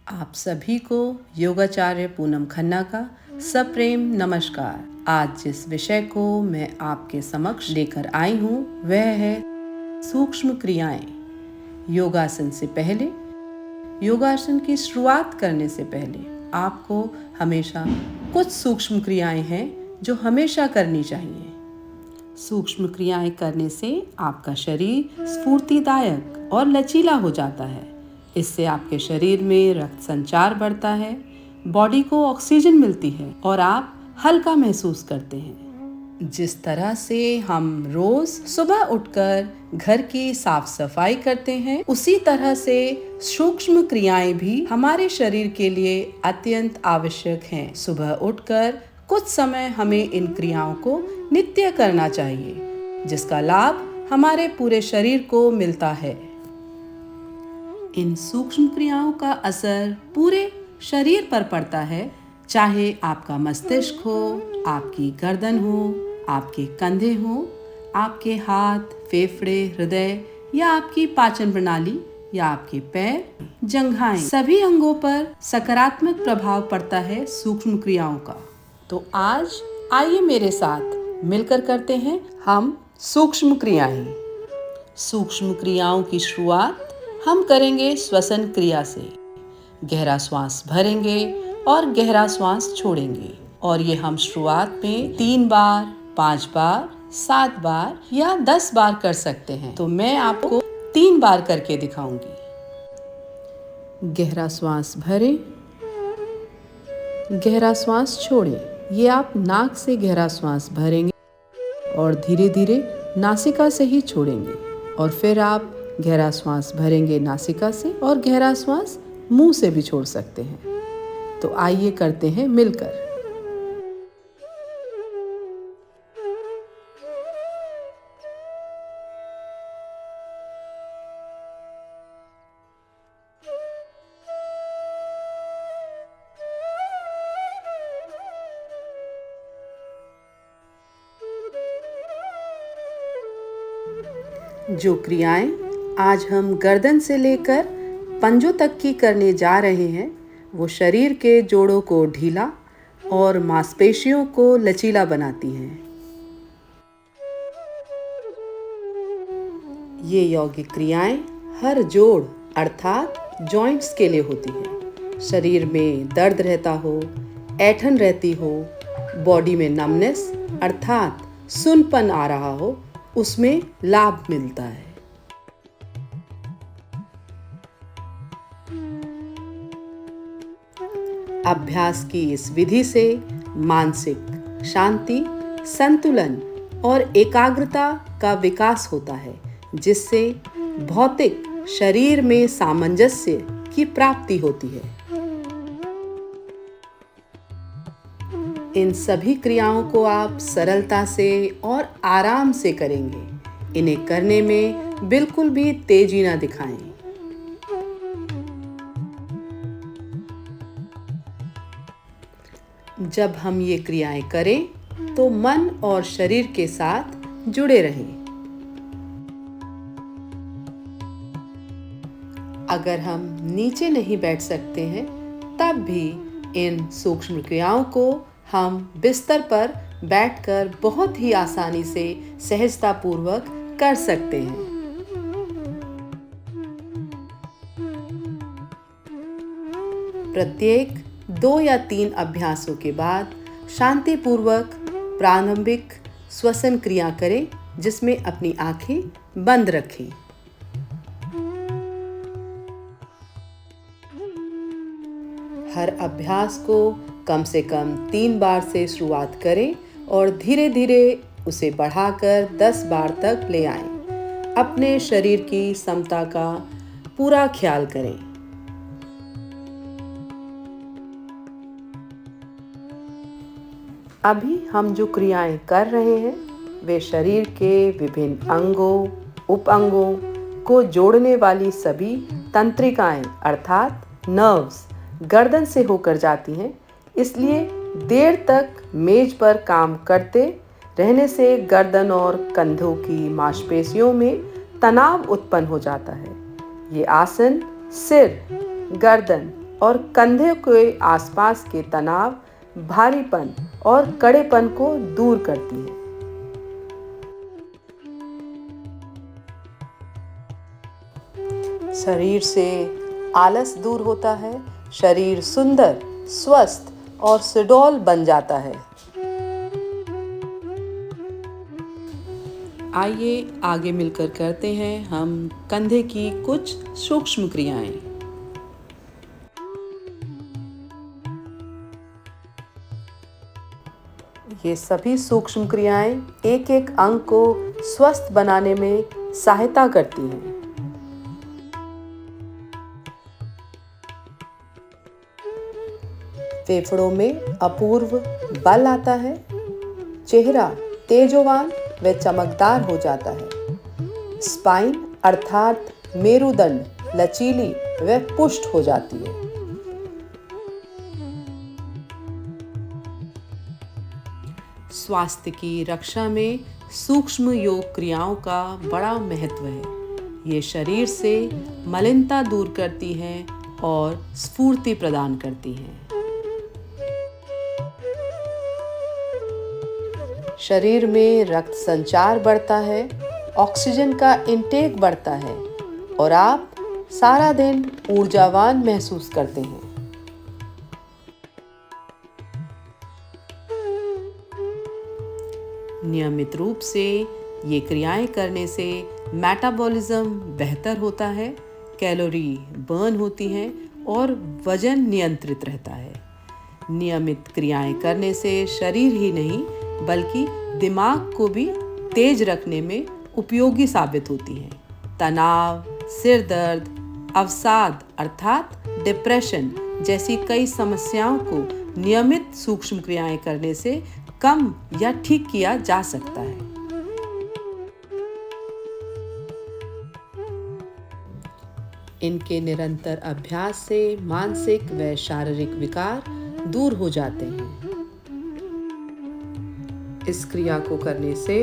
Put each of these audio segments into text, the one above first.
आप सभी को योगाचार्य पूनम खन्ना का सप्रेम नमस्कार। आज जिस विषय को मैं आपके समक्ष लेकर आई हूँ वह है सूक्ष्म क्रियाएं। योगासन से पहले, योगासन की शुरुआत करने से पहले आपको हमेशा कुछ सूक्ष्म क्रियाएं हैं जो हमेशा करनी चाहिए। सूक्ष्म क्रियाएं करने से आपका शरीर स्फूर्तिदायक और लचीला हो जाता है। इससे आपके शरीर में रक्त संचार बढ़ता है, बॉडी को ऑक्सीजन मिलती है और आप हल्का महसूस करते हैं। जिस तरह से हम रोज सुबह उठकर घर की साफ सफाई करते हैं, उसी तरह से सूक्ष्म क्रियाएं भी हमारे शरीर के लिए अत्यंत आवश्यक हैं। सुबह उठकर कुछ समय हमें इन क्रियाओं को नित्य करना चाहिए, जिसका लाभ हमारे पूरे शरीर को मिलता है। इन सूक्ष्म क्रियाओं का असर पूरे शरीर पर पड़ता है, चाहे आपका मस्तिष्क हो, आपकी गर्दन हो, आपके कंधे हो, आपके हाथ, फेफड़े, हृदय या आपकी पाचन प्रणाली या आपके पैर, जंघाएं, सभी अंगों पर सकारात्मक प्रभाव पड़ता है सूक्ष्म क्रियाओं का। तो आज आइए मेरे साथ मिलकर करते हैं हम सूक्ष्म क्रियाएं। सूक्ष्म क्रियाओं की शुरुआत हम करेंगे श्वसन क्रिया से। गहरा श्वास भरेंगे और गहरा श्वास छोड़ेंगे, और ये हम शुरुआत में 3 बार, 5 बार, 7 बार या 10 बार कर सकते हैं। तो मैं आपको 3 बार करके दिखाऊंगी। गहरा श्वास भरें, गहरा श्वास छोड़ें। ये आप नाक से गहरा श्वास भरेंगे और धीरे धीरे नासिका से ही छोड़ेंगे, और फिर आप गहरा श्वास भरेंगे नासिका से और गहरा श्वास मुंह से भी छोड़ सकते हैं। तो आइए करते हैं मिलकर। जो क्रियाएं आज हम गर्दन से लेकर पंजों तक की करने जा रहे हैं, वो शरीर के जोड़ों को ढीला और मांसपेशियों को लचीला बनाती हैं। ये यौगिक क्रियाएं हर जोड़ अर्थात जॉइंट्स के लिए होती हैं। शरीर में दर्द रहता हो, ऐंठन रहती हो, बॉडी में नमनेस अर्थात सुन्नपन आ रहा हो, उसमें लाभ मिलता है। अभ्यास की इस विधि से मानसिक शांति, संतुलन और एकाग्रता का विकास होता है, जिससे भौतिक शरीर में सामंजस्य की प्राप्ति होती है। इन सभी क्रियाओं को आप सरलता से और आराम से करेंगे। इन्हें करने में बिल्कुल भी तेजी ना दिखाएं। जब हम ये क्रियाएं करें तो मन और शरीर के साथ जुड़े रहें। अगर हम नीचे नहीं बैठ सकते हैं, तब भी इन सूक्ष्म क्रियाओं को हम बिस्तर पर बैठकर बहुत ही आसानी से सहजतापूर्वक कर सकते हैं। प्रत्येक 2 या 3 अभ्यासों के बाद शांतिपूर्वक प्रारंभिक श्वसन क्रिया करें, जिसमें अपनी आंखें बंद रखें। हर अभ्यास को कम से कम 3 बार से शुरुआत करें और धीरे धीरे उसे बढ़ाकर 10 बार तक ले आएं। अपने शरीर की समता का पूरा ख्याल करें। अभी हम जो क्रियाएं कर रहे हैं, वे शरीर के विभिन्न अंगों, उप अंगों को जोड़ने वाली सभी तंत्रिकाएं अर्थात नर्व्स गर्दन से होकर जाती हैं। इसलिए देर तक मेज पर काम करते रहने से गर्दन और कंधों की मांसपेशियों में तनाव उत्पन्न हो जाता है। ये आसन सिर, गर्दन और कंधे के आसपास के तनाव, भारीपन और कड़ेपन को दूर करती है। शरीर से आलस दूर होता है, शरीर सुंदर, स्वस्थ और सुडौल बन जाता है। आइए आगे मिलकर करते हैं हम कंधे की कुछ सूक्ष्म क्रियाएं। ये सभी सूक्ष्म क्रियाएं एक एक अंग को स्वस्थ बनाने में सहायता करती हैं। फेफड़ों में अपूर्व बल आता है, चेहरा तेजोवान व चमकदार हो जाता है, स्पाइन अर्थात मेरुदंड लचीली व पुष्ट हो जाती है। स्वास्थ्य की रक्षा में सूक्ष्म योग क्रियाओं का बड़ा महत्व है। ये शरीर से मलिनता दूर करती हैं और स्फूर्ति प्रदान करती हैं। शरीर में रक्त संचार बढ़ता है, ऑक्सीजन का इंटेक बढ़ता है और आप सारा दिन ऊर्जावान महसूस करते हैं। नियमित रूप से ये क्रियाएं करने से मेटाबॉलिज्म बेहतर होता है, कैलोरी बर्न होती हैं और वजन नियंत्रित रहता है। नियमित क्रियाएं करने से शरीर ही नहीं बल्कि दिमाग को भी तेज रखने में उपयोगी साबित होती हैं। तनाव, सिर दर्द, अवसाद अर्थात डिप्रेशन जैसी कई समस्याओं को नियमित सूक्ष्म क्रियाएं करने से कम या ठीक किया जा सकता है। इनके निरंतर अभ्यास से मानसिक व शारीरिक विकार दूर हो जाते हैं। इस क्रिया को करने से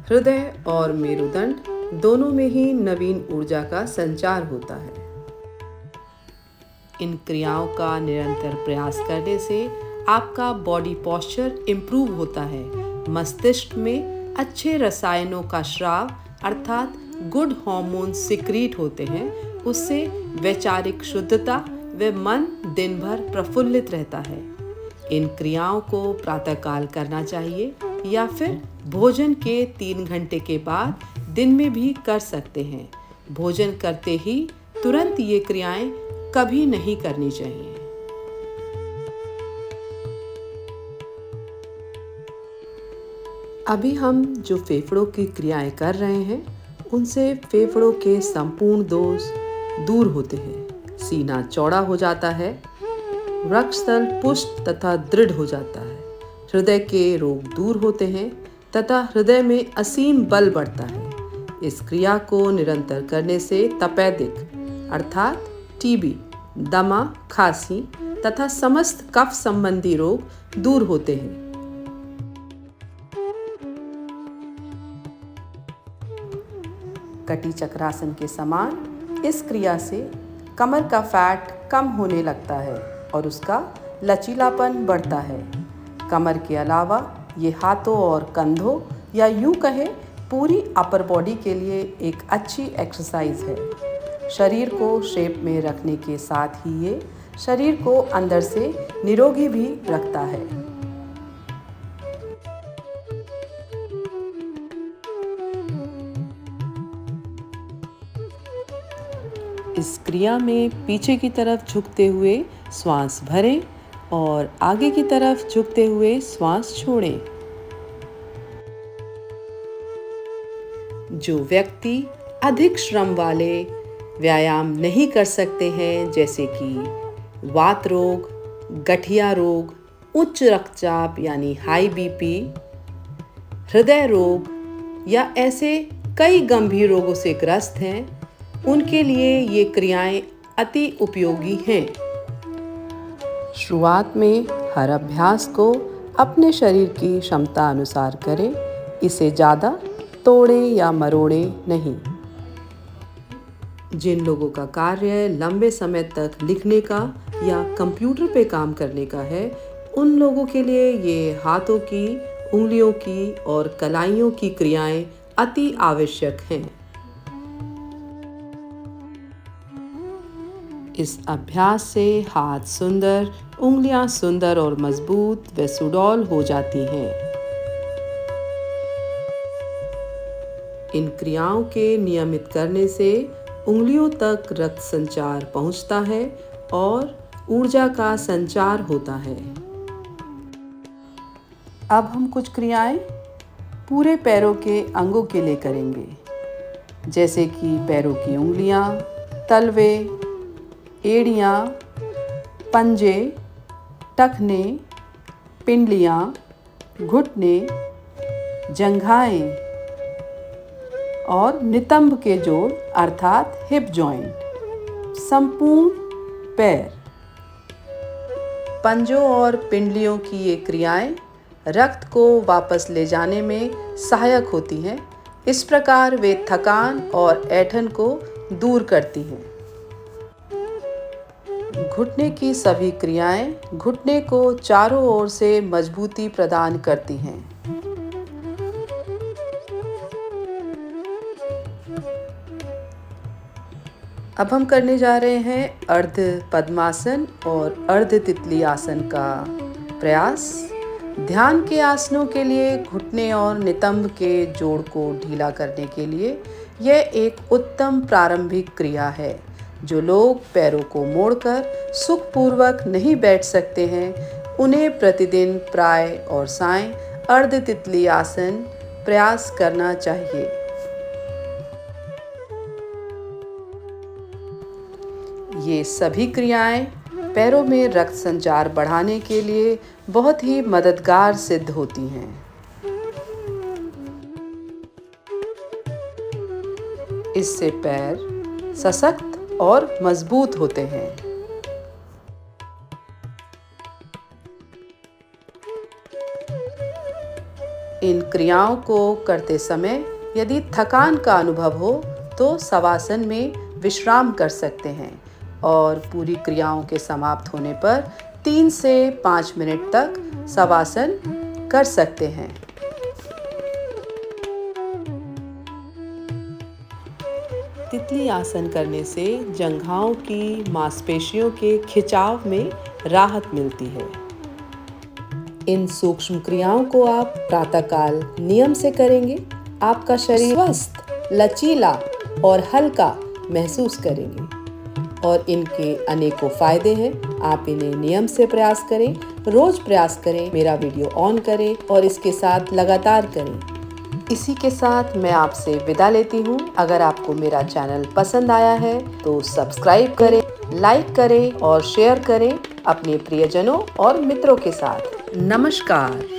हृदय और मेरुदंड दोनों में ही नवीन ऊर्जा का संचार होता है। इन क्रियाओं का निरंतर प्रयास करने से आपका बॉडी पोस्चर इम्प्रूव होता है, मस्तिष्क में अच्छे रसायनों का स्राव अर्थात गुड हार्मोन सिक्रीट होते हैं, उससे वैचारिक शुद्धता व मन दिन भर प्रफुल्लित रहता है। इन क्रियाओं को प्रातःकाल करना चाहिए या फिर भोजन के 3 घंटे के बाद दिन में भी कर सकते हैं। भोजन करते ही तुरंत ये क्रियाएं कभी नहीं करनी चाहिए। अभी हम जो फेफड़ों की क्रियाएं कर रहे हैं उनसे फेफड़ों के संपूर्ण दोष दूर होते हैं। सीना चौड़ा हो जाता है, वक्षस्थल पुष्ट तथा दृढ़ हो जाता है, हृदय के रोग दूर होते हैं तथा हृदय में असीम बल बढ़ता है। इस क्रिया को निरंतर करने से तपेदिक अर्थात टीबी, दमा, खांसी तथा समस्त कफ संबंधी रोग दूर होते हैं। कटी चक्रासन के समान इस क्रिया से कमर का फैट कम होने लगता है और उसका लचीलापन बढ़ता है। कमर के अलावा ये हाथों और कंधों या यूं कहे पूरी अपर बॉडी के लिए एक अच्छी एक्सरसाइज है। शरीर को शेप में रखने के साथ ही ये शरीर को अंदर से निरोगी भी रखता है। इस क्रिया में पीछे की तरफ झुकते हुए श्वास भरें और आगे की तरफ झुकते हुए श्वास छोड़ें। जो व्यक्ति अधिक श्रम वाले व्यायाम नहीं कर सकते हैं, जैसे कि वात रोग, गठिया रोग, उच्च रक्तचाप यानी हाई बीपी, हृदय रोग या ऐसे कई गंभीर रोगों से ग्रस्त हैं, उनके लिए ये क्रियाएं अति उपयोगी हैं। शुरुआत में हर अभ्यास को अपने शरीर की क्षमता अनुसार करें, इसे ज़्यादा तोड़ें या मरोड़ें नहीं। जिन लोगों का कार्य लंबे समय तक लिखने का या कंप्यूटर पे काम करने का है, उन लोगों के लिए ये हाथों की, उंगलियों की और कलाइयों की क्रियाएं अति आवश्यक हैं। इस अभ्यास से हाथ सुंदर, उंगलियां सुंदर और मजबूत व सुडौल हो जाती हैं। इन क्रियाओं के नियमित करने से उंगलियों तक रक्त संचार पहुंचता है और ऊर्जा का संचार होता है। अब हम कुछ क्रियाएं पूरे पैरों के अंगों के लिए करेंगे, जैसे कि पैरों की उंगलियां, तलवे, एड़ियां, पंजे, टखने, पिंडलियां, घुटने, जंघाएं और नितंब के जोड़ अर्थात हिप जॉइंट। संपूर्ण पैर। पंजों और पिंडलियों की ये क्रियाएं रक्त को वापस ले जाने में सहायक होती हैं। इस प्रकार वे थकान और ऐंठन को दूर करती हैं। घुटने की सभी क्रियाएं घुटने को चारों ओर से मजबूती प्रदान करती हैं। अब हम करने जा रहे हैं अर्ध पद्मासन और अर्ध तितली आसन का प्रयास। ध्यान के आसनों के लिए घुटने और नितंब के जोड़ को ढीला करने के लिए यह एक उत्तम प्रारंभिक क्रिया है। जो लोग पैरों को मोड़कर सुखपूर्वक नहीं बैठ सकते हैं, उन्हें प्रतिदिन प्राय और सायं अर्ध तितली आसन प्रयास करना चाहिए। ये सभी क्रियाएं पैरों में रक्त संचार बढ़ाने के लिए बहुत ही मददगार सिद्ध होती हैं। इससे पैर सशक्त और मजबूत होते हैं। इन क्रियाओं को करते समय यदि थकान का अनुभव हो तो शवासन में विश्राम कर सकते हैं और पूरी क्रियाओं के समाप्त होने पर 3 से 5 मिनट तक शवासन कर सकते हैं। तितली आसन करने से जंघाओं की मांसपेशियों के खिंचाव में राहत मिलती है। इन सूक्ष्म क्रियाओं को आप प्रातःकाल नियम से करेंगे, आपका शरीर स्वस्थ, लचीला और हल्का महसूस करेंगे और इनके अनेकों फायदे हैं। आप इन्हें नियम से प्रयास करें, रोज प्रयास करें, मेरा वीडियो ऑन करें और इसके साथ लगातार करें। इसी के साथ मैं आपसे विदा लेती हूँ। अगर आपको मेरा चैनल पसंद आया है तो सब्सक्राइब करें, लाइक करें और शेयर करें अपने प्रियजनों और मित्रों के साथ। नमस्कार।